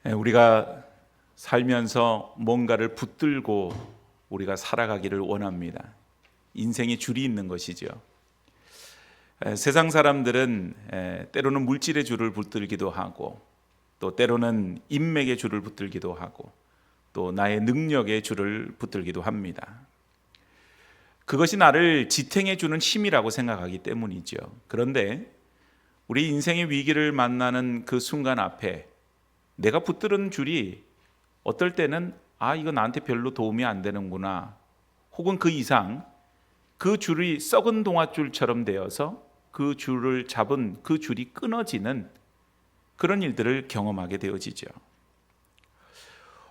우리가 살면서 뭔가를 붙들고 우리가 살아가기를 원합니다. 인생에 줄이 있는 것이죠. 세상 사람들은 때로는 물질의 줄을 붙들기도 하고, 또 때로는 인맥의 줄을 붙들기도 하고, 또 나의 능력의 줄을 붙들기도 합니다. 그것이 나를 지탱해 주는 힘이라고 생각하기 때문이죠. 그런데 우리 인생의 위기를 만나는 그 순간 앞에 내가 붙드는 줄이 어떨 때는 이거 나한테 별로 도움이 안 되는구나, 혹은 그 이상 그 줄이 썩은 동아줄처럼 되어서 그 줄을 잡은 그 줄이 끊어지는 그런 일들을 경험하게 되어지죠.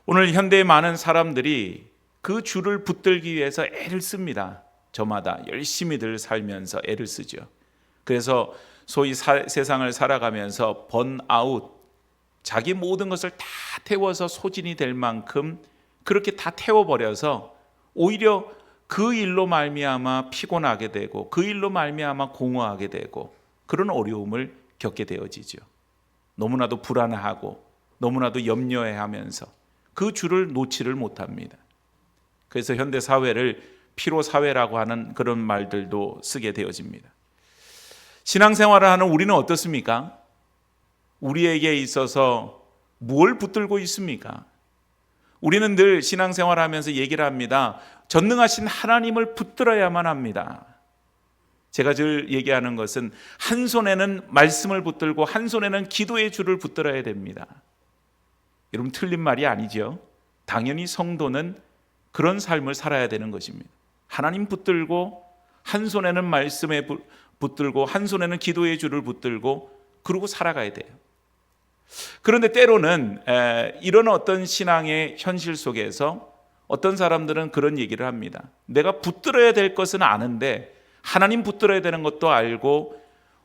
오늘 현대의 많은 사람들이 그 줄을 붙들기 위해서 애를 씁니다. 저마다 열심히들 살면서 애를 쓰죠. 그래서 소위 세상을 살아가면서 번아웃, 자기 모든 것을 다 태워서 소진이 될 만큼 그렇게 다 태워버려서 오히려 그 일로 말미암아 피곤하게 되고, 그 일로 말미암아 공허하게 되고, 그런 어려움을 겪게 되어지죠. 너무나도 불안하고 너무나도 염려해하면서 그 줄을 놓지를 못합니다. 그래서 현대 사회를 피로 사회라고 하는 그런 말들도 쓰게 되어집니다. 신앙생활을 하는 우리는 어떻습니까? 우리에게 있어서 무엇을 붙들고 있습니까? 우리는 늘 신앙생활을 하면서 얘기를 합니다. 전능하신 하나님을 붙들어야만 합니다. 제가 늘 얘기하는 것은 한 손에는 말씀을 붙들고 한 손에는 기도의 줄을 붙들어야 됩니다. 여러분, 틀린 말이 아니죠. 당연히 성도는 그런 삶을 살아야 되는 것입니다. 하나님 붙들고, 한 손에는 말씀에 붙들고, 한 손에는 기도의 줄을 붙들고, 그러고 살아가야 돼요. 그런데 때로는 이런 어떤 신앙의 현실 속에서 어떤 사람들은 그런 얘기를 합니다. 내가 붙들어야 될 것은 아는데, 하나님 붙들어야 되는 것도 알고,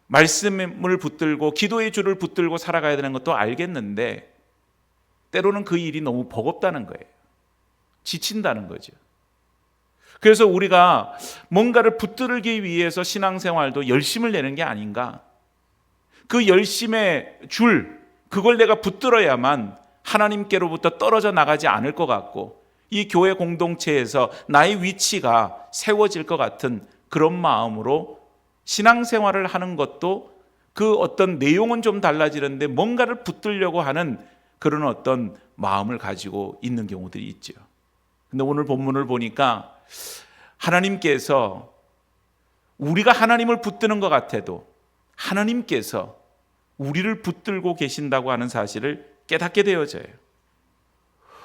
말씀을 붙들고 기도의 줄을 붙들고 살아가야 되는 것도 알겠는데, 때로는 그 일이 너무 버겁다는 거예요. 지친다는 거죠. 그래서 우리가 뭔가를 붙들기 위해서 신앙생활도 열심을 내는 게 아닌가. 그 열심의 줄, 그걸 내가 붙들어야만 하나님께로부터 떨어져 나가지 않을 것 같고, 이 교회 공동체에서 나의 위치가 세워질 것 같은 그런 마음으로 신앙생활을 하는 것도 그 어떤 내용은 좀 달라지는데 뭔가를 붙들려고 하는 그런 어떤 마음을 가지고 있는 경우들이 있죠. 근데 오늘 본문을 보니까 하나님께서, 우리가 하나님을 붙드는 것 같아도 하나님께서 우리를 붙들고 계신다고 하는 사실을 깨닫게 되어져요.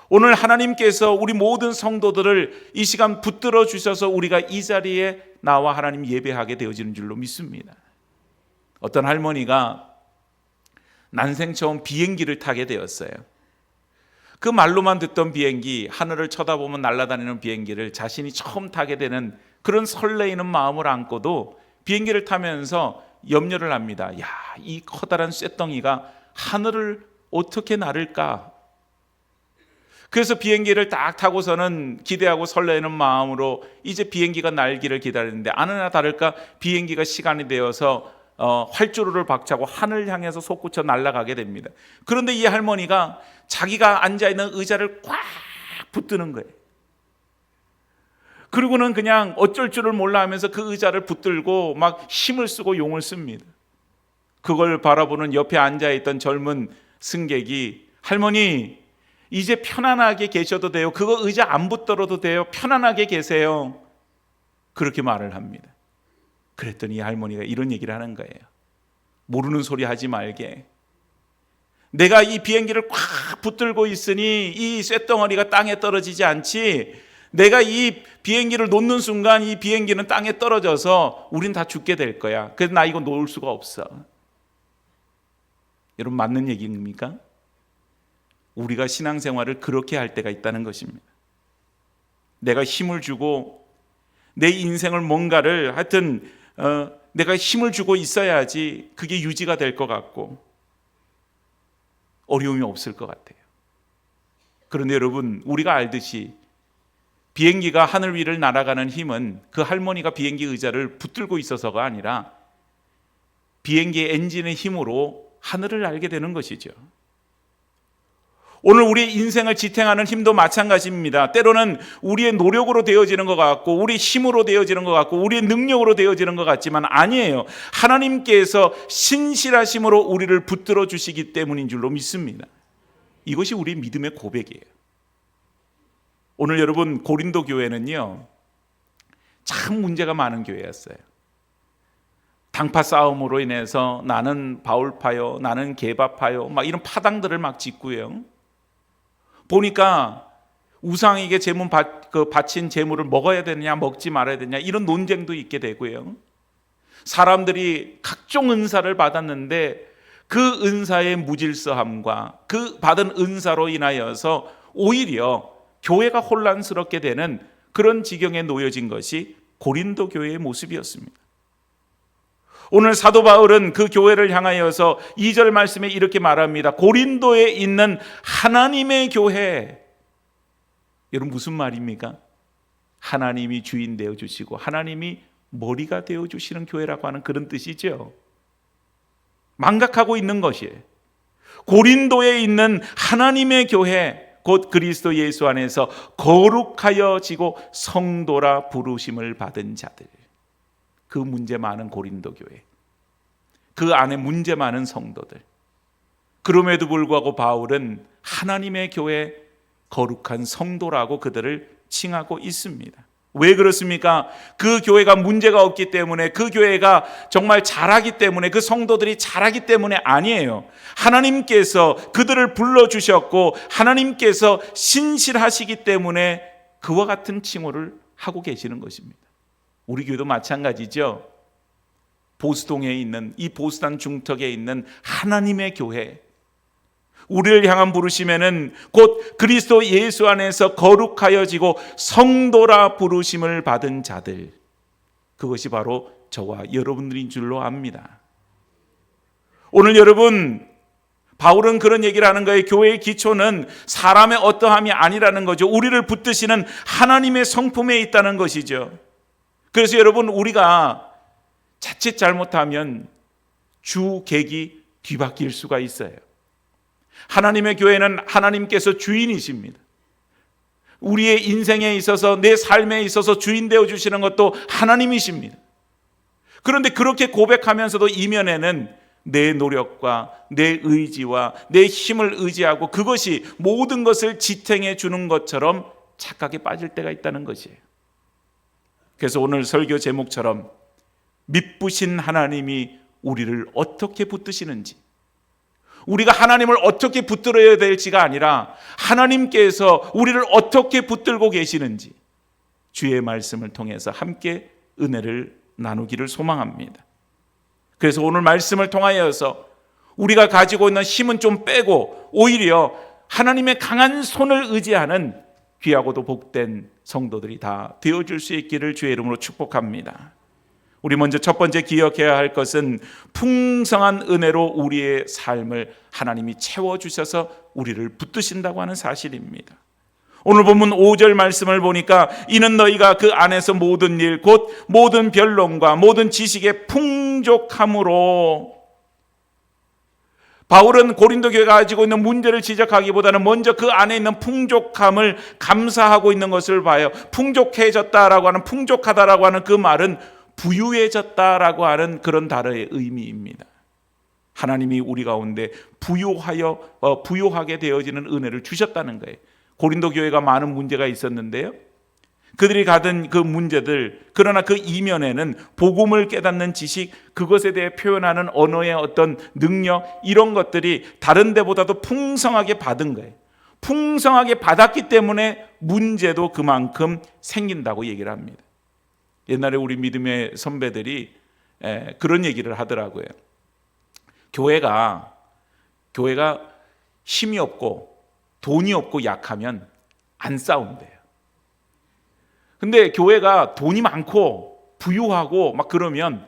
오늘 하나님께서 우리 모든 성도들을 이 시간 붙들어 주셔서 우리가 이 자리에 나와 하나님 예배하게 되어지는 줄로 믿습니다. 어떤 할머니가 난생 처음 비행기를 타게 되었어요. 그 말로만 듣던 비행기, 하늘을 쳐다보면 날아다니는 비행기를 자신이 처음 타게 되는 그런 설레이는 마음을 안고도 비행기를 타면서 염려를 합니다. 이 커다란 쇳덩이가 하늘을 어떻게 나를까? 그래서 비행기를 딱 타고서는 기대하고 설레는 마음으로 이제 비행기가 날기를 기다리는데, 아느나 다를까 비행기가 시간이 되어서 활주로를 박차고 하늘 향해서 솟구쳐 날아가게 됩니다. 그런데 이 할머니가 자기가 앉아있는 의자를 꽉 붙드는 거예요. 그리고는 그냥 어쩔 줄을 몰라 하면서 그 의자를 붙들고 막 힘을 쓰고 용을 씁니다. 그걸 바라보는 옆에 앉아있던 젊은 승객이, 할머니 이제 편안하게 계셔도 돼요. 그거 의자 안 붙들어도 돼요. 편안하게 계세요. 그렇게 말을 합니다. 그랬더니 이 할머니가 이런 얘기를 하는 거예요. 모르는 소리 하지 말게. 내가 이 비행기를 꽉 붙들고 있으니 이 쇳덩어리가 땅에 떨어지지 않지, 내가 이 비행기를 놓는 순간 이 비행기는 땅에 떨어져서 우린 다 죽게 될 거야. 그래서 나 이거 놓을 수가 없어. 여러분, 맞는 얘기입니까? 우리가 신앙생활을 그렇게 할 때가 있다는 것입니다. 내가 힘을 주고 내 인생을 뭔가를 하여튼 내가 힘을 주고 있어야지 그게 유지가 될 것 같고 어려움이 없을 것 같아요. 그런데 여러분, 우리가 알듯이 비행기가 하늘 위를 날아가는 힘은 그 할머니가 비행기 의자를 붙들고 있어서가 아니라 비행기의 엔진의 힘으로 하늘을 날게 되는 것이죠. 오늘 우리의 인생을 지탱하는 힘도 마찬가지입니다. 때로는 우리의 노력으로 되어지는 것 같고, 우리 힘으로 되어지는 것 같고, 우리의 능력으로 되어지는 것 같지만 아니에요. 하나님께서 신실하심으로 우리를 붙들어 주시기 때문인 줄로 믿습니다. 이것이 우리 믿음의 고백이에요. 오늘 여러분, 고린도 교회는요, 참 문제가 많은 교회였어요. 당파 싸움으로 인해서 나는 바울파요, 나는 게바파요, 막 이런 파당들을 막 짓고요. 보니까 우상에게 바친 제물을 먹어야 되느냐 먹지 말아야 되느냐 이런 논쟁도 있게 되고요. 사람들이 각종 은사를 받았는데 그 은사의 무질서함과 그 받은 은사로 인하여서 오히려 교회가 혼란스럽게 되는 그런 지경에 놓여진 것이 고린도 교회의 모습이었습니다. 오늘 사도 바울은 그 교회를 향하여서 2절 말씀에 이렇게 말합니다. 고린도에 있는 하나님의 교회. 여러분 무슨 말입니까? 하나님이 주인 되어 주시고 하나님이 머리가 되어 주시는 교회라고 하는 그런 뜻이죠. 망각하고 있는 것이에요. 고린도에 있는 하나님의 교회, 곧 그리스도 예수 안에서 거룩하여지고 성도라 부르심을 받은 자들. 그 문제 많은 고린도 교회, 그 안에 문제 많은 성도들. 그럼에도 불구하고 바울은 하나님의 교회, 거룩한 성도라고 그들을 칭하고 있습니다. 왜 그렇습니까? 그 교회가 문제가 없기 때문에, 그 교회가 정말 잘하기 때문에, 그 성도들이 잘하기 때문에 아니에요. 하나님께서 그들을 불러주셨고 하나님께서 신실하시기 때문에 그와 같은 칭호를 하고 계시는 것입니다. 우리 교회도 마찬가지죠. 보수동에 있는 이 보수단 중턱에 있는 하나님의 교회, 우리를 향한 부르심에는 곧 그리스도 예수 안에서 거룩하여지고 성도라 부르심을 받은 자들, 그것이 바로 저와 여러분들인 줄로 압니다. 오늘 여러분, 바울은 그런 얘기를 하는 거예요. 교회의 기초는 사람의 어떠함이 아니라는 거죠. 우리를 붙드시는 하나님의 성품에 있다는 것이죠. 그래서 여러분, 우리가 자칫 잘못하면 주객이 뒤바뀔 수가 있어요. 하나님의 교회는 하나님께서 주인이십니다. 우리의 인생에 있어서, 내 삶에 있어서 주인 되어 주시는 것도 하나님이십니다. 그런데 그렇게 고백하면서도 이면에는 내 노력과 내 의지와 내 힘을 의지하고 그것이 모든 것을 지탱해 주는 것처럼 착각에 빠질 때가 있다는 것이에요. 그래서 오늘 설교 제목처럼 미쁘신 하나님이 우리를 어떻게 붙드시는지, 우리가 하나님을 어떻게 붙들어야 될지가 아니라 하나님께서 우리를 어떻게 붙들고 계시는지 주의 말씀을 통해서 함께 은혜를 나누기를 소망합니다. 그래서 오늘 말씀을 통하여서 우리가 가지고 있는 힘은 좀 빼고 오히려 하나님의 강한 손을 의지하는 귀하고도 복된 성도들이 다 되어줄 수 있기를 주의 이름으로 축복합니다. 우리 먼저 첫 번째 기억해야 할 것은 풍성한 은혜로 우리의 삶을 하나님이 채워주셔서 우리를 붙드신다고 하는 사실입니다. 오늘 본문 5절 말씀을 보니까 이는 너희가 그 안에서 모든 일 곧 모든 변론과 모든 지식의 풍족함으로, 바울은 고린도 교회가 가지고 있는 문제를 지적하기보다는 먼저 그 안에 있는 풍족함을 감사하고 있는 것을 봐요. 풍족해졌다라고 하는, 풍족하다라고 하는 그 말은 부유해졌다라고 하는 그런 단어의 의미입니다. 하나님이 우리 가운데 부유하게 되어지는 은혜를 주셨다는 거예요. 고린도 교회가 많은 문제가 있었는데요, 그들이 가진 그 문제들, 그러나 그 이면에는 복음을 깨닫는 지식, 그것에 대해 표현하는 언어의 어떤 능력, 이런 것들이 다른 데보다도 풍성하게 받은 거예요. 풍성하게 받았기 때문에 문제도 그만큼 생긴다고 얘기를 합니다. 옛날에 우리 믿음의 선배들이 그런 얘기를 하더라고요. 교회가 힘이 없고 돈이 없고 약하면 안 싸운대요. 근데 교회가 돈이 많고 부유하고 막 그러면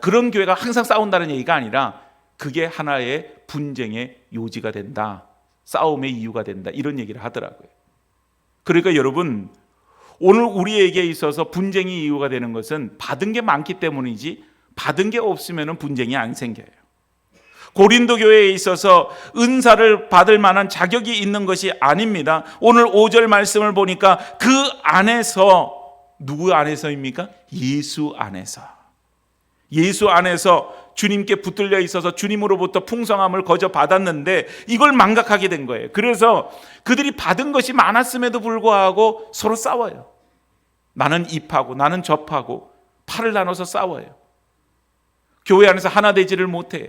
그런 교회가 항상 싸운다는 얘기가 아니라 그게 하나의 분쟁의 요지가 된다, 싸움의 이유가 된다, 이런 얘기를 하더라고요. 그러니까 여러분, 오늘 우리에게 있어서 분쟁이 이유가 되는 것은 받은 게 많기 때문이지 받은 게 없으면 분쟁이 안 생겨요. 고린도 교회에 있어서 은사를 받을 만한 자격이 있는 것이 아닙니다. 오늘 5절 말씀을 보니까 그 안에서, 누구 안에서입니까? 예수 안에서. 예수 안에서 주님께 붙들려 있어서 주님으로부터 풍성함을 거저 받았는데 이걸 망각하게 된 거예요. 그래서 그들이 받은 것이 많았음에도 불구하고 서로 싸워요. 나는 입하고 나는 접하고 팔을 나눠서 싸워요. 교회 안에서 하나 되지를 못해요.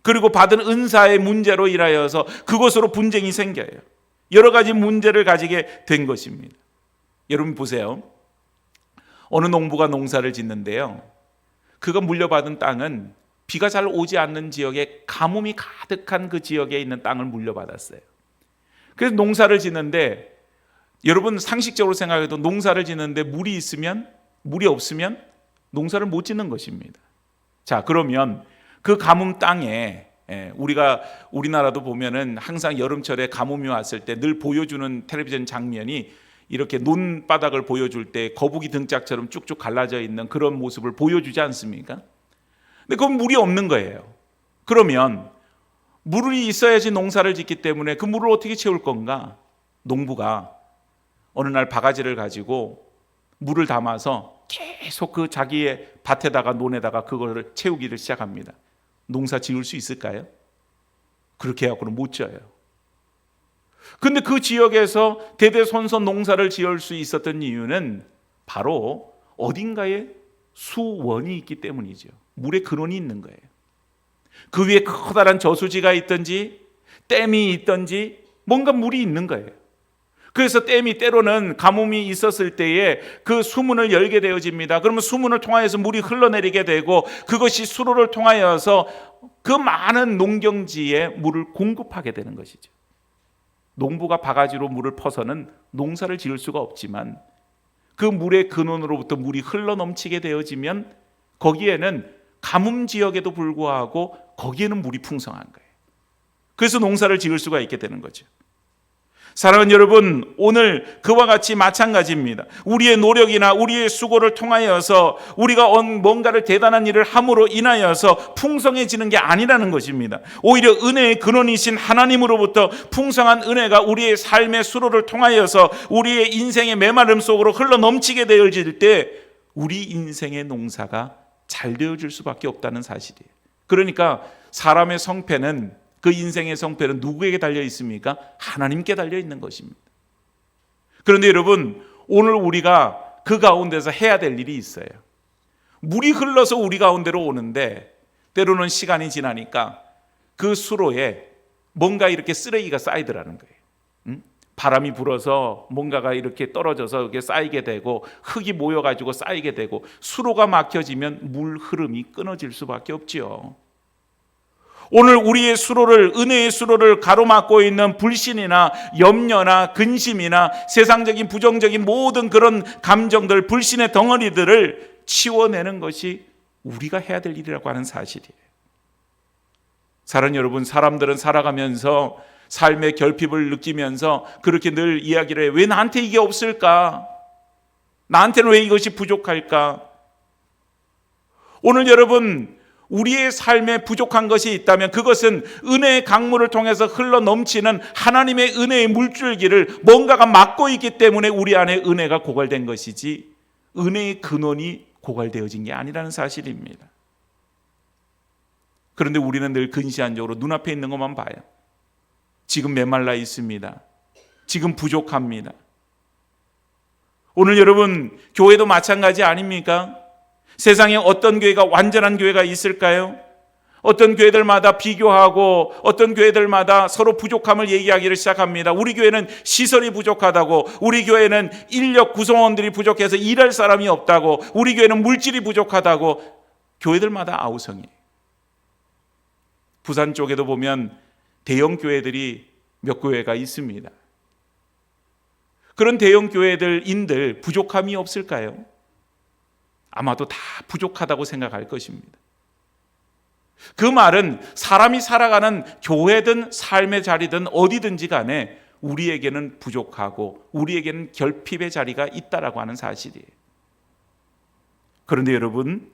그리고 받은 은사의 문제로 인하여서 그것으로 분쟁이 생겨요. 여러 가지 문제를 가지게 된 것입니다. 여러분 보세요. 어느 농부가 농사를 짓는데요, 그가 물려받은 땅은 비가 잘 오지 않는 지역에 가뭄이 가득한 그 지역에 있는 땅을 물려받았어요. 그래서 농사를 짓는데, 여러분 상식적으로 생각해도 농사를 짓는데 물이 있으면, 물이 없으면 농사를 못 짓는 것입니다. 자, 그러면 그 가뭄 땅에, 우리나라도 보면은 항상 여름철에 가뭄이 왔을 때 늘 보여주는 텔레비전 장면이 이렇게 논바닥을 보여줄 때 거북이 등짝처럼 쭉쭉 갈라져 있는 그런 모습을 보여주지 않습니까? 근데 그건 물이 없는 거예요. 그러면 물이 있어야지 농사를 짓기 때문에 그 물을 어떻게 채울 건가? 농부가 어느 날 바가지를 가지고 물을 담아서 계속 그 자기의 밭에다가 논에다가 그거를 채우기를 시작합니다. 농사 지을 수 있을까요? 그렇게 해갖고는 못 지어요. 근데 그 지역에서 대대손손 농사를 지을 수 있었던 이유는 바로 어딘가에 수원이 있기 때문이죠. 물의 근원이 있는 거예요. 그 위에 커다란 저수지가 있든지 댐이 있든지 뭔가 물이 있는 거예요. 그래서 댐이 때로는 가뭄이 있었을 때에 그 수문을 열게 되어집니다. 그러면 수문을 통하여서 물이 흘러내리게 되고 그것이 수로를 통하여서 그 많은 농경지에 물을 공급하게 되는 것이죠. 농부가 바가지로 물을 퍼서는 농사를 지을 수가 없지만 그 물의 근원으로부터 물이 흘러넘치게 되어지면 거기에는 가뭄 지역에도 불구하고 거기에는 물이 풍성한 거예요. 그래서 농사를 지을 수가 있게 되는 거죠. 사랑하는 여러분, 오늘 그와 같이 마찬가지입니다. 우리의 노력이나 우리의 수고를 통하여서 우리가 뭔가를 대단한 일을 함으로 인하여서 풍성해지는 게 아니라는 것입니다. 오히려 은혜의 근원이신 하나님으로부터 풍성한 은혜가 우리의 삶의 수로를 통하여서 우리의 인생의 메마름 속으로 흘러넘치게 되어질 때 우리 인생의 농사가 잘 되어질 수밖에 없다는 사실이에요. 그러니까 사람의 성패는, 그 인생의 성패는 누구에게 달려 있습니까? 하나님께 달려 있는 것입니다. 그런데 여러분, 오늘 우리가 그 가운데서 해야 될 일이 있어요. 물이 흘러서 우리 가운데로 오는데 때로는 시간이 지나니까 그 수로에 뭔가 이렇게 쓰레기가 쌓이더라는 거예요. 바람이 불어서 뭔가가 이렇게 떨어져서 이렇게 쌓이게 되고 흙이 모여가지고 쌓이게 되고 수로가 막혀지면 물 흐름이 끊어질 수밖에 없지요. 오늘 우리의 수로를, 은혜의 수로를 가로막고 있는 불신이나 염려나 근심이나 세상적인 부정적인 모든 그런 감정들, 불신의 덩어리들을 치워내는 것이 우리가 해야 될 일이라고 하는 사실이에요. 사랑하는 여러분, 사람들은 살아가면서 삶의 결핍을 느끼면서 그렇게 늘 이야기를 해요. 왜 나한테 이게 없을까? 나한테는 왜 이것이 부족할까? 오늘 여러분, 우리의 삶에 부족한 것이 있다면 그것은 은혜의 강물을 통해서 흘러 넘치는 하나님의 은혜의 물줄기를 뭔가가 막고 있기 때문에 우리 안에 은혜가 고갈된 것이지 은혜의 근원이 고갈되어진 게 아니라는 사실입니다. 그런데 우리는 늘 근시안적으로 눈앞에 있는 것만 봐요. 지금 메말라 있습니다. 지금 부족합니다. 오늘 여러분, 교회도 마찬가지 아닙니까? 세상에 어떤 교회가 완전한 교회가 있을까요? 어떤 교회들마다 비교하고 어떤 교회들마다 서로 부족함을 얘기하기를 시작합니다. 우리 교회는 시설이 부족하다고, 우리 교회는 인력 구성원들이 부족해서 일할 사람이 없다고, 우리 교회는 물질이 부족하다고, 교회들마다 아우성이에요. 부산 쪽에도 보면 대형 교회들이 몇 교회가 있습니다. 그런 대형 교회들인들 부족함이 없을까요? 아마도 다 부족하다고 생각할 것입니다. 그 말은 사람이 살아가는 교회든 삶의 자리든 어디든지 간에 우리에게는 부족하고 우리에게는 결핍의 자리가 있다라고 하는 사실이에요. 그런데 여러분,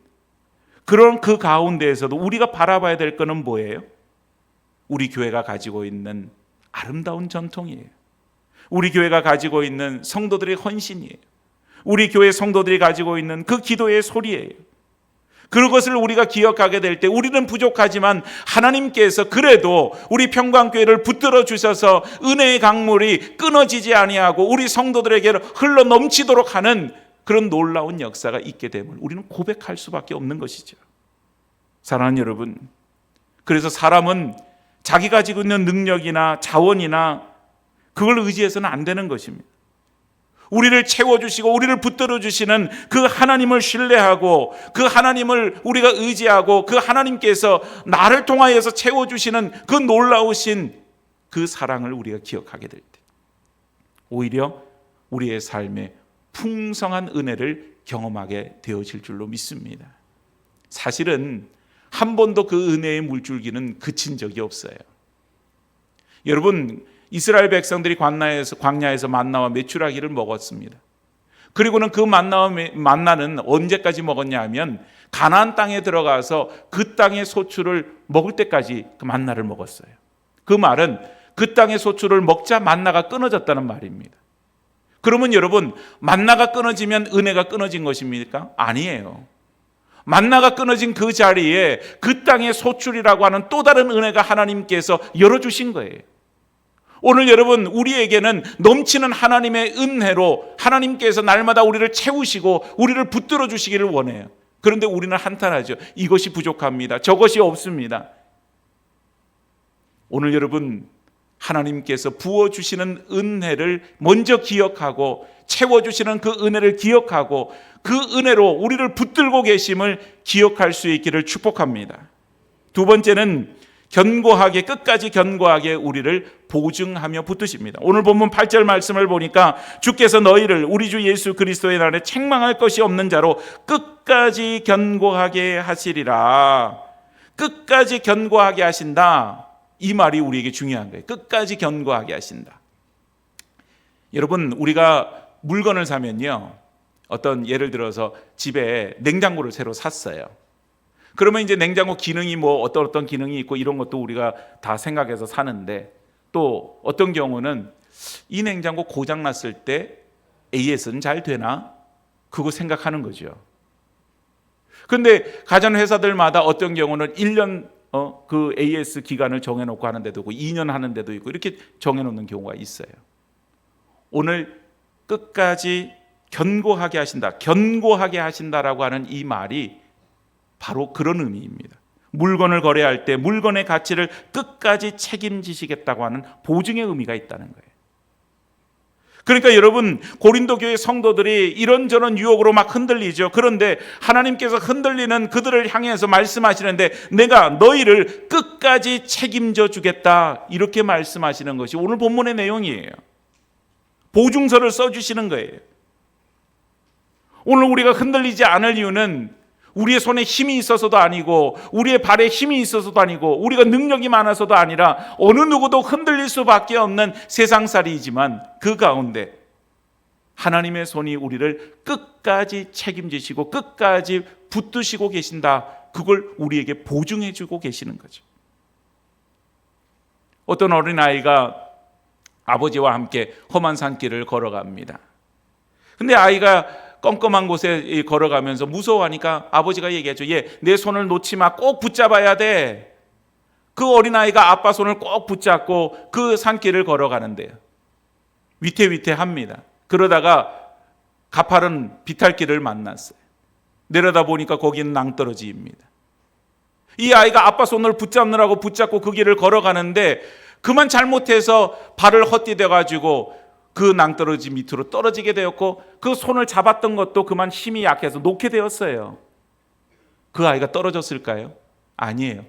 그런 그 가운데에서도 우리가 바라봐야 될 것은 뭐예요? 우리 교회가 가지고 있는 아름다운 전통이에요. 우리 교회가 가지고 있는 성도들의 헌신이에요. 우리 교회 성도들이 가지고 있는 그 기도의 소리예요. 그것을 우리가 기억하게 될 때 우리는 부족하지만 하나님께서 그래도 우리 평강교회를 붙들어 주셔서 은혜의 강물이 끊어지지 아니하고 우리 성도들에게 흘러 넘치도록 하는 그런 놀라운 역사가 있게 됨을 우리는 고백할 수밖에 없는 것이죠. 사랑하는 여러분, 그래서 사람은 자기가 가지고 있는 능력이나 자원이나 그걸 의지해서는 안 되는 것입니다. 우리를 채워주시고 우리를 붙들어 주시는 그 하나님을 신뢰하고 그 하나님을 우리가 의지하고 그 하나님께서 나를 통하여서 채워주시는 그 놀라우신 그 사랑을 우리가 기억하게 될 때 오히려 우리의 삶에 풍성한 은혜를 경험하게 되어질 줄로 믿습니다. 사실은 한 번도 그 은혜의 물줄기는 그친 적이 없어요. 여러분, 이스라엘 백성들이 광야에서 만나와 메추라기를 먹었습니다. 그리고는 그 만나는 언제까지 먹었냐 하면 가나안 땅에 들어가서 그 땅의 소출을 먹을 때까지 그 만나를 먹었어요. 그 말은 그 땅의 소출을 먹자 만나가 끊어졌다는 말입니다. 그러면 여러분, 만나가 끊어지면 은혜가 끊어진 것입니까? 아니에요. 만나가 끊어진 그 자리에 그 땅의 소출이라고 하는 또 다른 은혜가 하나님께서 열어주신 거예요. 오늘 여러분, 우리에게는 넘치는 하나님의 은혜로 하나님께서 날마다 우리를 채우시고 우리를 붙들어 주시기를 원해요. 그런데 우리는 한탄하죠. 이것이 부족합니다. 저것이 없습니다. 오늘 여러분, 하나님께서 부어주시는 은혜를 먼저 기억하고 채워주시는 그 은혜를 기억하고 그 은혜로 우리를 붙들고 계심을 기억할 수 있기를 축복합니다. 두 번째는 견고하게, 끝까지 견고하게 우리를 보증하며 붙드십니다. 오늘 본문 8절 말씀을 보니까 주께서 너희를 우리 주 예수 그리스도의 날에 책망할 것이 없는 자로 끝까지 견고하게 하시리라. 끝까지 견고하게 하신다. 이 말이 우리에게 중요한 거예요. 끝까지 견고하게 하신다. 여러분, 우리가 물건을 사면요, 어떤 예를 들어서 집에 냉장고를 새로 샀어요. 그러면 이제 냉장고 기능이 뭐 어떤 기능이 있고 이런 것도 우리가 다 생각해서 사는데, 또 어떤 경우는 이 냉장고 고장 났을 때 AS는 잘 되나? 그거 생각하는 거죠. 근데 가전 회사들마다 어떤 경우는 1년 그 AS 기간을 정해놓고 하는 데도 있고 2년 하는 데도 있고 이렇게 정해놓는 경우가 있어요. 오늘 끝까지 견고하게 하신다, 견고하게 하신다라고 하는 이 말이 바로 그런 의미입니다. 물건을 거래할 때 물건의 가치를 끝까지 책임지시겠다고 하는 보증의 의미가 있다는 거예요. 그러니까 여러분, 고린도 교회 성도들이 이런저런 유혹으로 막 흔들리죠. 그런데 하나님께서 흔들리는 그들을 향해서 말씀하시는데 내가 너희를 끝까지 책임져 주겠다, 이렇게 말씀하시는 것이 오늘 본문의 내용이에요. 보증서를 써주시는 거예요. 오늘 우리가 흔들리지 않을 이유는 우리의 손에 힘이 있어서도 아니고 우리의 발에 힘이 있어서도 아니고 우리가 능력이 많아서도 아니라 어느 누구도 흔들릴 수밖에 없는 세상살이지만 그 가운데 하나님의 손이 우리를 끝까지 책임지시고 끝까지 붙드시고 계신다. 그걸 우리에게 보증해 주고 계시는 거죠. 어떤 어린아이가 아버지와 함께 험한 산길을 걸어갑니다. 근데 아이가 껌껌한 곳에 걸어가면서 무서워하니까 아버지가 얘기하죠. 내 손을 놓지 마. 꼭 붙잡아야 돼. 그 어린아이가 아빠 손을 꼭 붙잡고 그 산길을 걸어가는데요. 위태위태합니다. 그러다가 가파른 비탈길을 만났어요. 내려다 보니까 거기는 낭떠러지입니다. 이 아이가 아빠 손을 붙잡느라고 붙잡고 그 길을 걸어가는데 그만 잘못해서 발을 헛디뎌가지고 그 낭떠러지 밑으로 떨어지게 되었고 그 손을 잡았던 것도 그만 힘이 약해서 놓게 되었어요. 그 아이가 떨어졌을까요? 아니에요.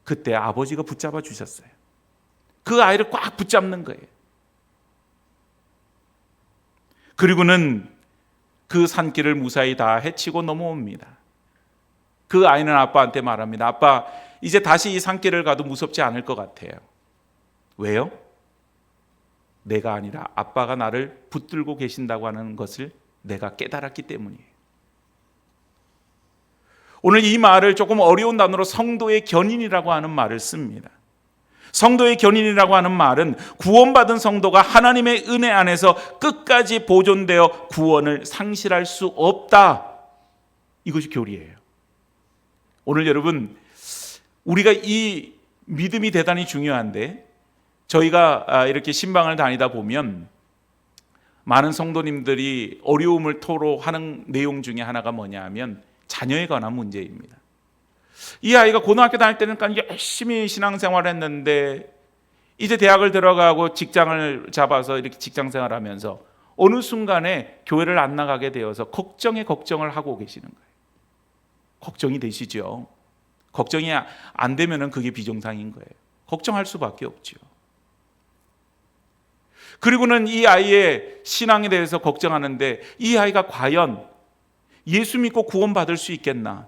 그때 아버지가 붙잡아 주셨어요. 그 아이를 꽉 붙잡는 거예요. 그리고는 그 산길을 무사히 다 헤치고 넘어옵니다. 그 아이는 아빠한테 말합니다. 아빠, 이제 다시 이 산길을 가도 무섭지 않을 것 같아요. 왜요? 내가 아니라 아빠가 나를 붙들고 계신다고 하는 것을 내가 깨달았기 때문이에요. 오늘 이 말을 조금 어려운 단어로 성도의 견인이라고 하는 말을 씁니다. 성도의 견인이라고 하는 말은 구원받은 성도가 하나님의 은혜 안에서 끝까지 보존되어 구원을 상실할 수 없다. 이것이 교리예요. 오늘 여러분, 우리가 이 믿음이 대단히 중요한데, 저희가 이렇게 신방을 다니다 보면 많은 성도님들이 어려움을 토로하는 내용 중에 하나가 뭐냐 하면 자녀에 관한 문제입니다. 이 아이가 고등학교 다닐 때는 열심히 신앙생활을 했는데 이제 대학을 들어가고 직장을 잡아서 이렇게 직장생활하면서 어느 순간에 교회를 안 나가게 되어서 걱정을 하고 계시는 거예요. 걱정이 되시죠? 걱정이 안 되면 그게 비정상인 거예요. 걱정할 수밖에 없죠. 그리고는 이 아이의 신앙에 대해서 걱정하는데 이 아이가 과연 예수 믿고 구원받을 수 있겠나?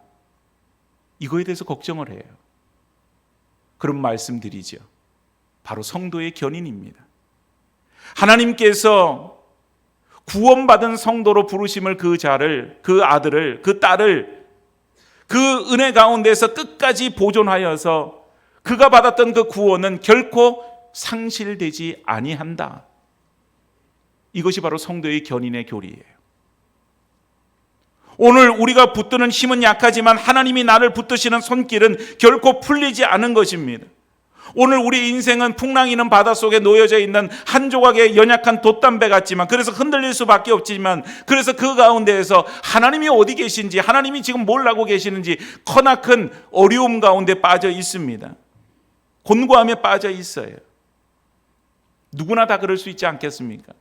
이거에 대해서 걱정을 해요. 그런 말씀드리죠. 바로 성도의 견인입니다. 하나님께서 구원받은 성도로 부르심을 그 자를, 그 아들을, 그 딸을 그 은혜 가운데서 끝까지 보존하여서 그가 받았던 그 구원은 결코 상실되지 아니한다. 이것이 바로 성도의 견인의 교리예요. 오늘 우리가 붙드는 힘은 약하지만 하나님이 나를 붙드시는 손길은 결코 풀리지 않은 것입니다. 오늘 우리 인생은 풍랑이는 바닷속에 놓여져 있는 한 조각의 연약한 돛담배 같지만, 그래서 흔들릴 수밖에 없지만, 그래서 그 가운데에서 하나님이 어디 계신지, 하나님이 지금 뭘 하고 계시는지 커나큰 어려움 가운데 빠져 있습니다. 곤고함에 빠져 있어요. 누구나 다 그럴 수 있지 않겠습니까?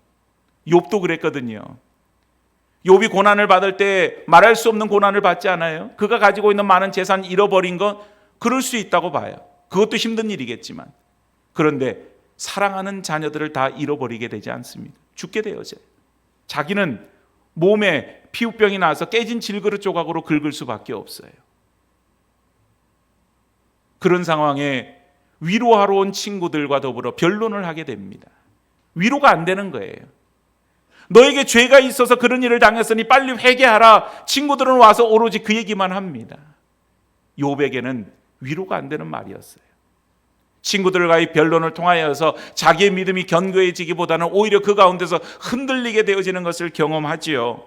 욥도 그랬거든요. 욥이 고난을 받을 때 말할 수 없는 고난을 받지 않아요? 그가 가지고 있는 많은 재산 잃어버린 건 그럴 수 있다고 봐요. 그것도 힘든 일이겠지만, 그런데 사랑하는 자녀들을 다 잃어버리게 되지 않습니다. 죽게 되어져요. 자기는 몸에 피부병이 나서 깨진 질그릇 조각으로 긁을 수밖에 없어요. 그런 상황에 위로하러 온 친구들과 더불어 변론을 하게 됩니다. 위로가 안 되는 거예요. 너에게 죄가 있어서 그런 일을 당했으니 빨리 회개하라. 친구들은 와서 오로지 그 얘기만 합니다. 욥에게는 위로가 안 되는 말이었어요. 친구들과의 변론을 통하여서 자기의 믿음이 견고해지기보다는 오히려 그 가운데서 흔들리게 되어지는 것을 경험하지요.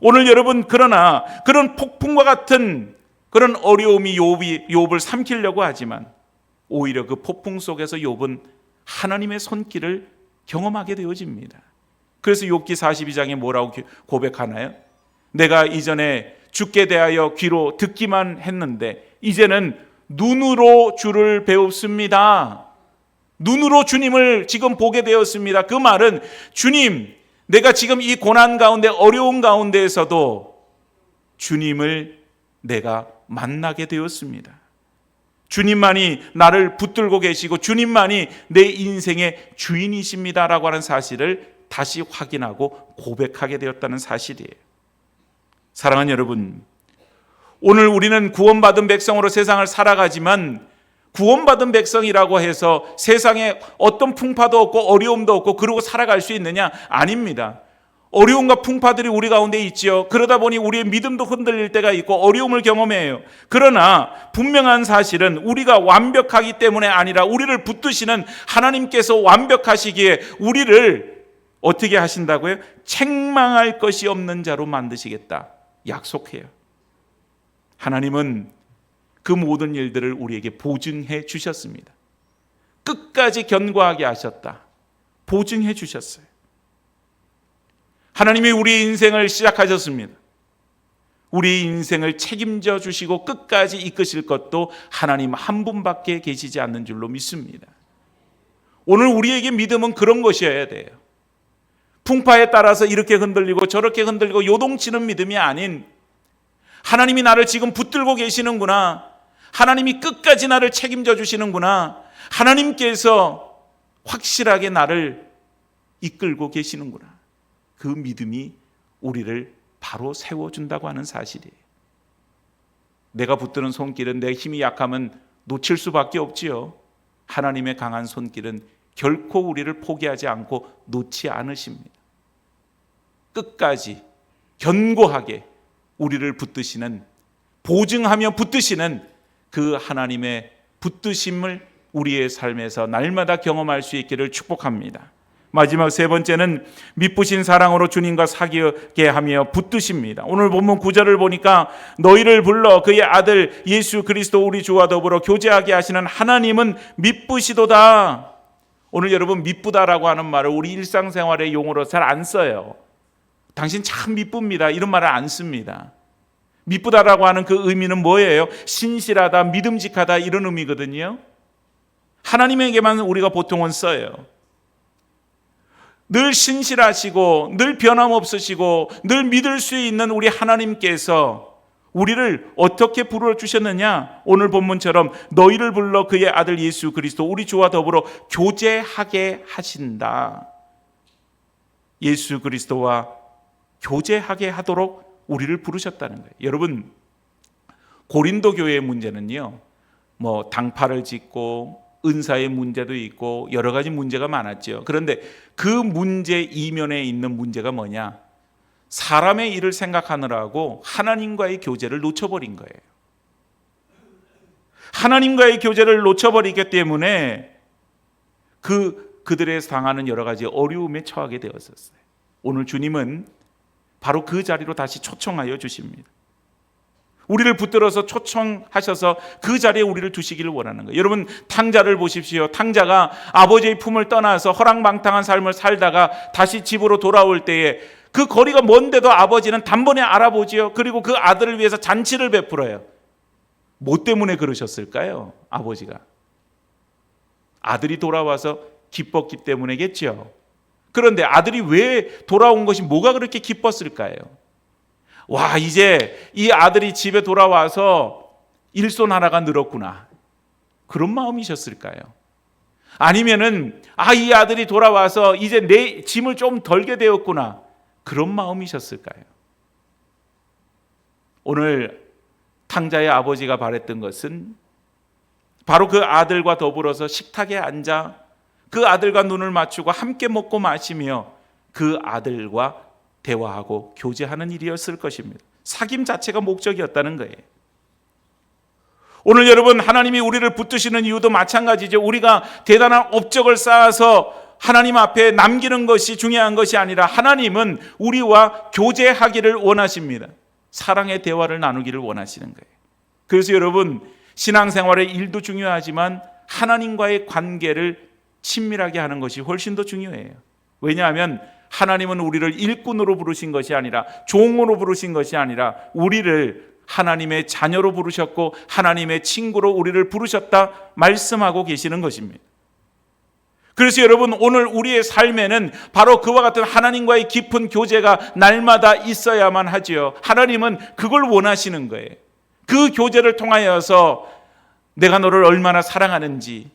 오늘 여러분, 그러나 그런 폭풍과 같은 그런 어려움이 욥을 삼키려고 하지만 오히려 그 폭풍 속에서 욥은 하나님의 손길을 경험하게 되어집니다. 그래서 욥기 42장에 뭐라고 고백하나요? 내가 이전에 주께 대하여 귀로 듣기만 했는데 이제는 눈으로 주를 배웠습니다. 눈으로 주님을 지금 보게 되었습니다. 그 말은 주님, 내가 지금 이 고난 가운데 어려운 가운데에서도 주님을 내가 만나게 되었습니다. 주님만이 나를 붙들고 계시고 주님만이 내 인생의 주인이십니다라고 하는 사실을 다시 확인하고 고백하게 되었다는 사실이에요. 사랑하는 여러분, 오늘 우리는 구원받은 백성으로 세상을 살아가지만 구원받은 백성이라고 해서 세상에 어떤 풍파도 없고 어려움도 없고 그러고 살아갈 수 있느냐? 아닙니다. 어려움과 풍파들이 우리 가운데 있지요. 그러다 보니 우리의 믿음도 흔들릴 때가 있고 어려움을 경험해요. 그러나 분명한 사실은 우리가 완벽하기 때문에 아니라 우리를 붙드시는 하나님께서 완벽하시기에 우리를 어떻게 하신다고요? 책망할 것이 없는 자로 만드시겠다 약속해요. 하나님은 그 모든 일들을 우리에게 보증해 주셨습니다. 끝까지 견고하게 하셨다. 보증해 주셨어요. 하나님이 우리 인생을 시작하셨습니다. 우리 인생을 책임져 주시고 끝까지 이끄실 것도 하나님 한 분밖에 계시지 않는 줄로 믿습니다. 오늘 우리에게 믿음은 그런 것이어야 돼요. 풍파에 따라서 이렇게 흔들리고 저렇게 흔들리고 요동치는 믿음이 아닌, 하나님이 나를 지금 붙들고 계시는구나, 하나님이 끝까지 나를 책임져 주시는구나, 하나님께서 확실하게 나를 이끌고 계시는구나, 그 믿음이 우리를 바로 세워준다고 하는 사실이에요. 내가 붙드는 손길은 내 힘이 약하면 놓칠 수밖에 없지요. 하나님의 강한 손길은 결코 우리를 포기하지 않고 놓지 않으십니다. 끝까지 견고하게 우리를 붙드시는, 보증하며 붙드시는 그 하나님의 붙드심을 우리의 삶에서 날마다 경험할 수 있기를 축복합니다. 마지막 세 번째는 미쁘신 사랑으로 주님과 사귀게 하며 붙드십니다. 오늘 본문 9절을 보니까 너희를 불러 그의 아들 예수 그리스도 우리 주와 더불어 교제하게 하시는 하나님은 미쁘시도다. 오늘 여러분 미쁘다라고 하는 말을 우리 일상생활의 용어로 잘 안 써요. 당신 참 미쁩니다. 이런 말을 안 씁니다. 미쁘다라고 하는 그 의미는 뭐예요? 신실하다, 믿음직하다 이런 의미거든요. 하나님에게만 우리가 보통은 써요. 늘 신실하시고 늘 변함없으시고 늘 믿을 수 있는 우리 하나님께서 우리를 어떻게 불러주셨느냐? 오늘 본문처럼 너희를 불러 그의 아들 예수 그리스도 우리 주와 더불어 교제하게 하신다. 예수 그리스도와 교제하게 하도록 우리를 부르셨다는 거예요. 여러분, 고린도 교회의 문제는요, 뭐 당파를 짓고 은사의 문제도 있고 여러 가지 문제가 많았죠. 그런데 그 문제 이면에 있는 문제가 뭐냐? 사람의 일을 생각하느라고 하나님과의 교제를 놓쳐버린 거예요. 하나님과의 교제를 놓쳐버리기 때문에 그들의 당하는 여러 가지 어려움에 처하게 되었었어요. 오늘 주님은 바로 그 자리로 다시 초청하여 주십니다. 우리를 붙들어서 초청하셔서 그 자리에 우리를 두시기를 원하는 거예요. 여러분, 탕자를 보십시오. 탕자가 아버지의 품을 떠나서 허랑방탕한 삶을 살다가 다시 집으로 돌아올 때에 그 거리가 먼데도 아버지는 단번에 알아보지요. 그리고 그 아들을 위해서 잔치를 베풀어요. 뭐 때문에 그러셨을까요? 아버지가. 아들이 돌아와서 기뻤기 때문이겠죠. 그런데 아들이 왜 돌아온 것이 뭐가 그렇게 기뻤을까요? 와, 이제 이 아들이 집에 돌아와서 일손 하나가 늘었구나. 그런 마음이셨을까요? 아니면은 이 아들이 돌아와서 이제 내 짐을 좀 덜게 되었구나. 그런 마음이셨을까요? 오늘 탕자의 아버지가 바랬던 것은 바로 그 아들과 더불어서 식탁에 앉아 그 아들과 눈을 맞추고 함께 먹고 마시며 그 아들과 대화하고 교제하는 일이었을 것입니다. 사귐 자체가 목적이었다는 거예요. 오늘 여러분, 하나님이 우리를 붙드시는 이유도 마찬가지죠. 우리가 대단한 업적을 쌓아서 하나님 앞에 남기는 것이 중요한 것이 아니라 하나님은 우리와 교제하기를 원하십니다. 사랑의 대화를 나누기를 원하시는 거예요. 그래서 여러분, 신앙생활의 일도 중요하지만 하나님과의 관계를 친밀하게 하는 것이 훨씬 더 중요해요. 왜냐하면 하나님은 우리를 일꾼으로 부르신 것이 아니라 종으로 부르신 것이 아니라 우리를 하나님의 자녀로 부르셨고 하나님의 친구로 우리를 부르셨다 말씀하고 계시는 것입니다. 그래서 여러분, 오늘 우리의 삶에는 바로 그와 같은 하나님과의 깊은 교제가 날마다 있어야만 하지요. 하나님은 그걸 원하시는 거예요. 그 교제를 통하여서 내가 너를 얼마나 사랑하는지,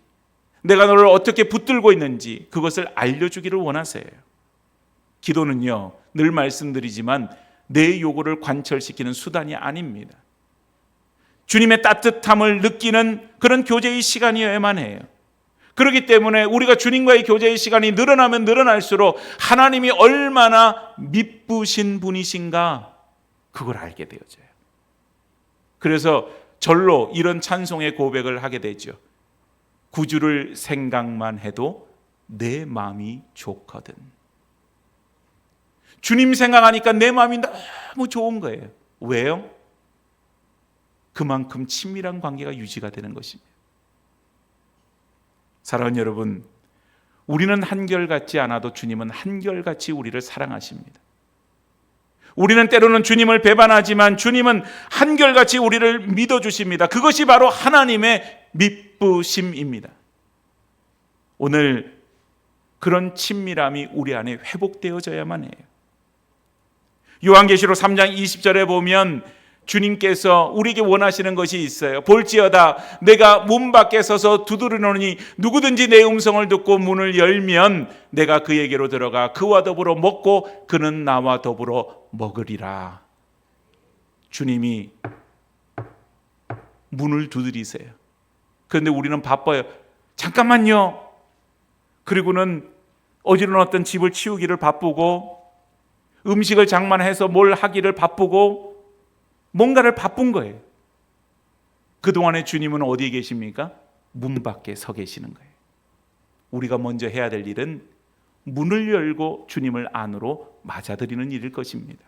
내가 너를 어떻게 붙들고 있는지 그것을 알려주기를 원하세요. 기도는요, 늘 말씀드리지만 내 요구를 관철시키는 수단이 아닙니다. 주님의 따뜻함을 느끼는 그런 교제의 시간이어야만 해요. 그렇기 때문에 우리가 주님과의 교제의 시간이 늘어나면 늘어날수록 하나님이 얼마나 미쁘신 분이신가 그걸 알게 되어져요. 그래서 절로 이런 찬송의 고백을 하게 되죠. 구주를 생각만 해도 내 마음이 좋거든. 주님 생각하니까 내 마음이 너무 좋은 거예요. 왜요? 그만큼 친밀한 관계가 유지가 되는 것입니다. 사랑하는 여러분, 우리는 한결같지 않아도 주님은 한결같이 우리를 사랑하십니다. 우리는 때로는 주님을 배반하지만 주님은 한결같이 우리를 믿어주십니다. 그것이 바로 하나님의 미쁘심입니다. 오늘 그런 친밀함이 우리 안에 회복되어져야만 해요. 요한계시록 3장 20절에 보면 주님께서 우리에게 원하시는 것이 있어요. 볼지어다 내가 문 밖에 서서 두드리노니 누구든지 내 음성을 듣고 문을 열면 내가 그에게로 들어가 그와 더불어 먹고 그는 나와 더불어 먹으리라. 주님이 문을 두드리세요. 그런데 우리는 바빠요. 잠깐만요. 그리고는 어지러웠던 집을 치우기를 바쁘고 음식을 장만해서 뭘 하기를 바쁘고 뭔가를 바쁜 거예요. 그동안에 주님은 어디에 계십니까? 문 밖에 서 계시는 거예요. 우리가 먼저 해야 될 일은 문을 열고 주님을 안으로 맞아들이는 일일 것입니다.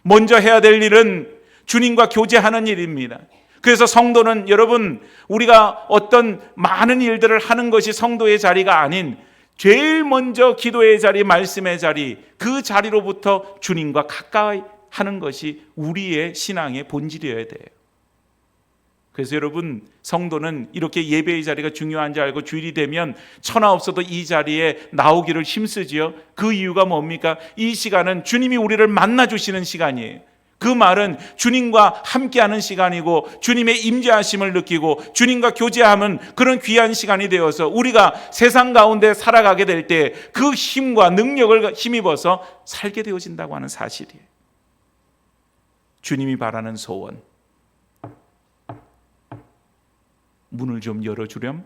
먼저 해야 될 일은 주님과 교제하는 일입니다. 그래서 성도는 여러분, 우리가 어떤 많은 일들을 하는 것이 성도의 자리가 아닌 제일 먼저 기도의 자리, 말씀의 자리, 그 자리로부터 주님과 가까이 하는 것이 우리의 신앙의 본질이어야 돼요. 그래서 여러분, 성도는 이렇게 예배의 자리가 중요한 줄 알고 주일이 되면 천하 없어도 이 자리에 나오기를 힘쓰지요. 그 이유가 뭡니까? 이 시간은 주님이 우리를 만나주시는 시간이에요. 그 말은 주님과 함께하는 시간이고 주님의 임재하심을 느끼고 주님과 교제하는 그런 귀한 시간이 되어서 우리가 세상 가운데 살아가게 될 때 그 힘과 능력을 힘입어서 살게 되어진다고 하는 사실이에요. 주님이 바라는 소원, 문을 좀 열어주렴.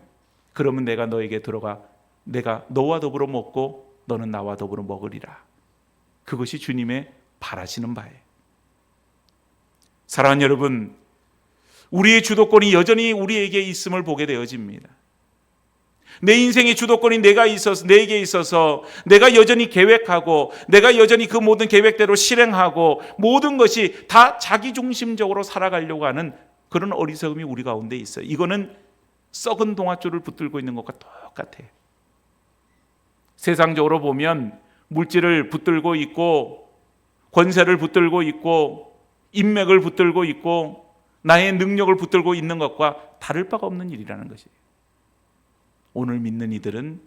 그러면 내가 너에게 들어가 내가 너와 더불어 먹고 너는 나와 더불어 먹으리라. 그것이 주님의 바라시는 바예요. 사랑하는 여러분, 우리의 주도권이 여전히 우리에게 있음을 보게 되어집니다. 내 인생의 주도권이 내게 있어서 내가 여전히 계획하고 내가 여전히 그 모든 계획대로 실행하고 모든 것이 다 자기중심적으로 살아가려고 하는 그런 어리석음이 우리 가운데 있어요. 이거는 썩은 동아줄을 붙들고 있는 것과 똑같아요. 세상적으로 보면 물질을 붙들고 있고 권세를 붙들고 있고 인맥을 붙들고 있고 나의 능력을 붙들고 있는 것과 다를 바가 없는 일이라는 것이에요. 오늘 믿는 이들은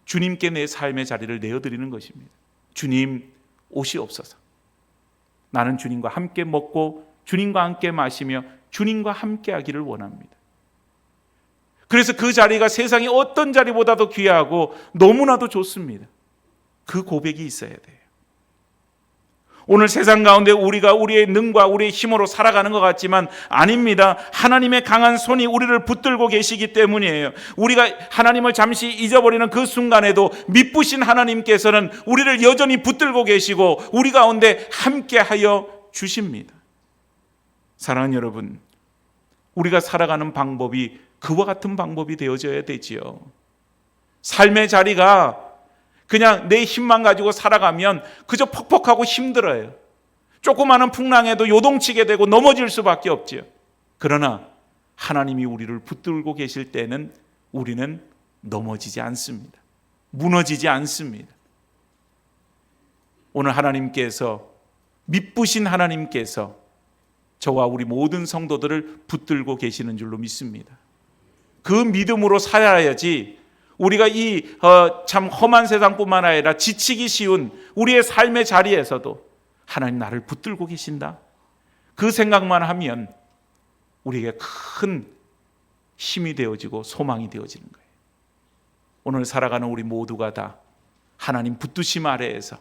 주님께 내 삶의 자리를 내어드리는 것입니다. 주님 오시옵소서. 나는 주님과 함께 먹고 주님과 함께 마시며 주님과 함께 하기를 원합니다. 그래서 그 자리가 세상의 어떤 자리보다도 귀하고 너무나도 좋습니다. 그 고백이 있어야 돼요. 오늘 세상 가운데 우리가 우리의 능과 우리의 힘으로 살아가는 것 같지만 아닙니다. 하나님의 강한 손이 우리를 붙들고 계시기 때문이에요. 우리가 하나님을 잠시 잊어버리는 그 순간에도 미쁘신 하나님께서는 우리를 여전히 붙들고 계시고 우리 가운데 함께하여 주십니다. 사랑하는 여러분, 우리가 살아가는 방법이 그와 같은 방법이 되어져야 되지요. 삶의 자리가 그냥 내 힘만 가지고 살아가면 그저 퍽퍽하고 힘들어요. 조그마한 풍랑에도 요동치게 되고 넘어질 수밖에 없지요. 그러나 하나님이 우리를 붙들고 계실 때는 우리는 넘어지지 않습니다. 무너지지 않습니다. 오늘 하나님께서, 미쁘신 하나님께서 저와 우리 모든 성도들을 붙들고 계시는 줄로 믿습니다. 그 믿음으로 살아야지 우리가 이 참 험한 세상뿐만 아니라 지치기 쉬운 우리의 삶의 자리에서도 하나님 나를 붙들고 계신다, 그 생각만 하면 우리에게 큰 힘이 되어지고 소망이 되어지는 거예요. 오늘 살아가는 우리 모두가 다 하나님 붙드심 아래에서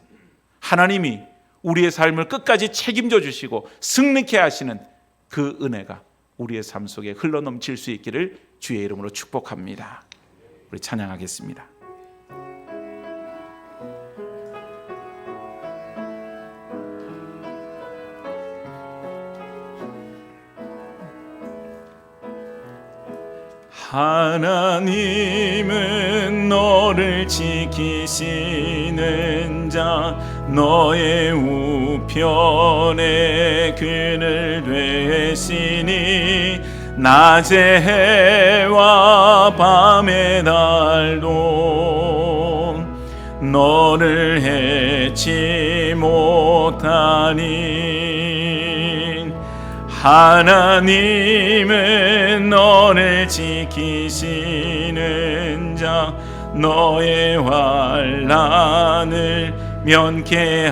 하나님이 우리의 삶을 끝까지 책임져 주시고 승리케 하시는 그 은혜가 우리의 삶 속에 흘러넘칠 수 있기를 주의 이름으로 축복합니다. 우리 찬양하겠습니다. 하나님은 너를 지키시는 자, 너의 우편에 그늘 되시니 낮의 해와 밤의 달도 너를 해치 못하니, 하나님은 너를 지키시는 자, 너의 환난을 면케하시니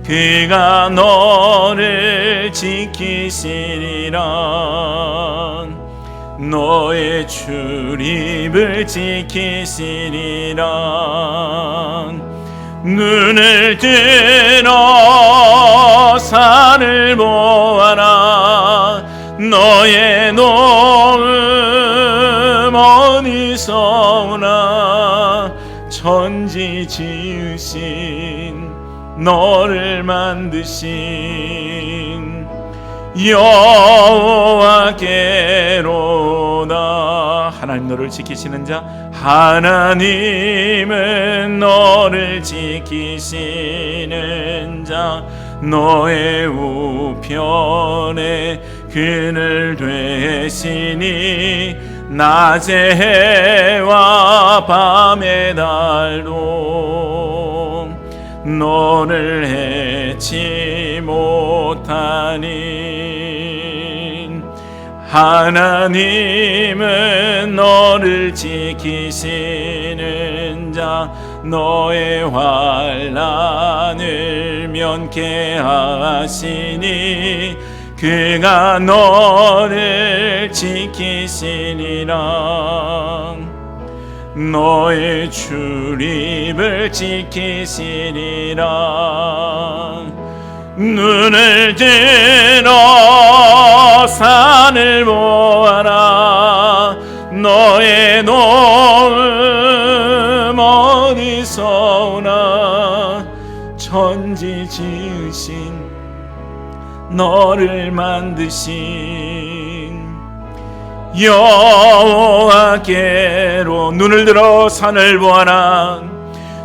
그가 너를 지키시리라. 너의 출입을 지키시리라. 눈을 들어 산을 보아라. 너의 도움 어디서 오나. 천지 지으신 너를 만드신 여호와께로다. 하나님 너를 지키시는 자, 하나님은 너를 지키시는 자, 너의 우편에 그늘 되시니 낮의 해와 밤의 달도 너를 해치 못하니 하나님은 너를 지키시는 자, 너의 환난을 면케하시니 그가 너를 지키시니라. 너의 출입을 지키시니라. 눈을 들어 산을 보아라. 너의 도움 어디서 오나. 천지 지으신 너를 만드신 여호와께로. 눈을 들어 산을 보아라.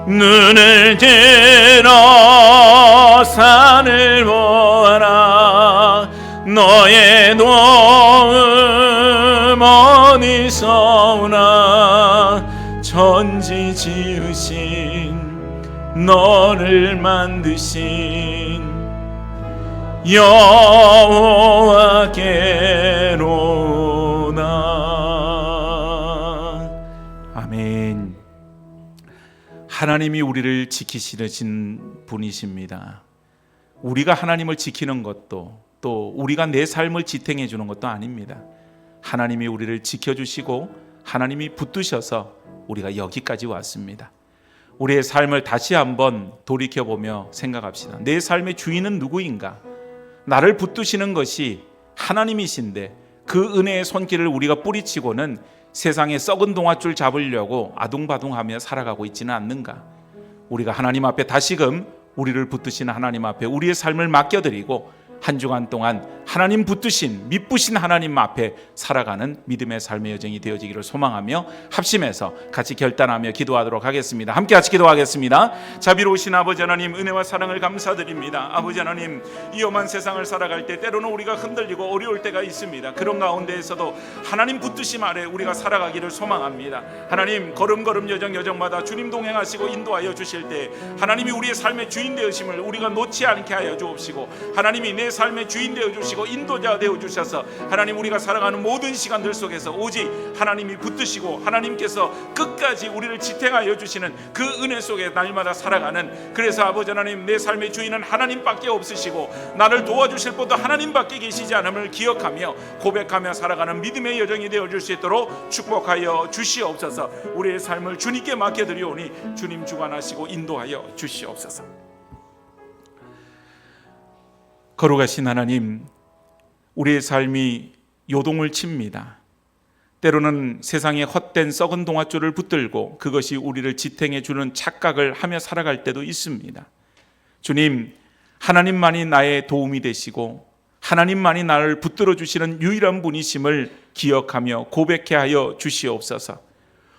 눈을 들어 산을 보아라. 너의 도움 어디서 오나. 천지 지으신 너를 만드신 여호와께로다. 아멘. 하나님이 우리를 지키시는 분이십니다. 우리가 하나님을 지키는 것도 또 우리가 내 삶을 지탱해 주는 것도 아닙니다. 하나님이 우리를 지켜주시고 하나님이 붙드셔서 우리가 여기까지 왔습니다. 우리의 삶을 다시 한번 돌이켜보며 생각합시다. 내 삶의 주인은 누구인가? 나를 붙드시는 것이 하나님이신데 그 은혜의 손길을 우리가 뿌리치고는 세상에 썩은 동아줄 잡으려고 아둥바둥하며 살아가고 있지는 않는가? 우리가 하나님 앞에 다시금 우리를 붙드시는 하나님 앞에 우리의 삶을 맡겨드리고 한 주간 동안 하나님 붙드신 믿부신 하나님 앞에 살아가는 믿음의 삶의 여정이 되어지기를 소망하며 합심해서 같이 결단하며 기도하도록 하겠습니다. 함께 같이 기도하겠습니다. 자비로우신 아버지 하나님, 은혜와 사랑을 감사드립니다. 아버지 하나님, 이 험한 세상을 살아갈 때 때로는 우리가 흔들리고 어려울 때가 있습니다. 그런 가운데에서도 하나님 붙드심 아래 우리가 살아가기를 소망합니다. 하나님, 걸음걸음 여정마다 주님 동행하시고 인도하여 주실 때 하나님이 우리의 삶의 주인 되으심을 우리가 놓지 않게 하여 주옵시고, 하나님이 내 삶의 주인 되어 주시고 인도자 되어 주셔서 하나님 우리가 살아가는 모든 시간들 속에서 오직 하나님이 붙드시고 하나님께서 끝까지 우리를 지탱하여 주시는 그 은혜 속에 날마다 살아가는, 그래서 아버지 하나님, 내 삶의 주인은 하나님밖에 없으시고 나를 도와주실 분도 하나님밖에 계시지 않음을 기억하며 고백하며 살아가는 믿음의 여정이 되어 줄 수 있도록 축복하여 주시옵소서. 우리의 삶을 주님께 맡겨드리오니 주님 주관하시고 인도하여 주시옵소서. 거룩하신 하나님, 우리의 삶이 요동을 칩니다. 때로는 세상의 헛된 썩은 동아줄을 붙들고 그것이 우리를 지탱해 주는 착각을 하며 살아갈 때도 있습니다. 주님, 하나님만이 나의 도움이 되시고 하나님만이 나를 붙들어 주시는 유일한 분이심을 기억하며 고백해 하여 주시옵소서.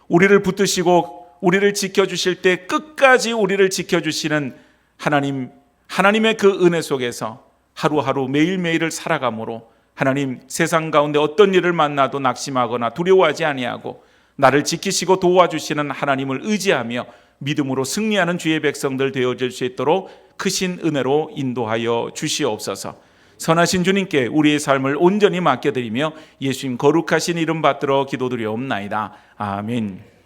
우리를 붙드시고 우리를 지켜주실 때 끝까지 우리를 지켜주시는 하나님의 그 은혜 속에서 하루하루 매일매일을 살아감으로 하나님, 세상 가운데 어떤 일을 만나도 낙심하거나 두려워하지 아니하고 나를 지키시고 도와주시는 하나님을 의지하며 믿음으로 승리하는 주의 백성들 되어질 수 있도록 크신 은혜로 인도하여 주시옵소서. 선하신 주님께 우리의 삶을 온전히 맡겨드리며 예수님 거룩하신 이름 받들어 기도드리옵나이다. 아멘.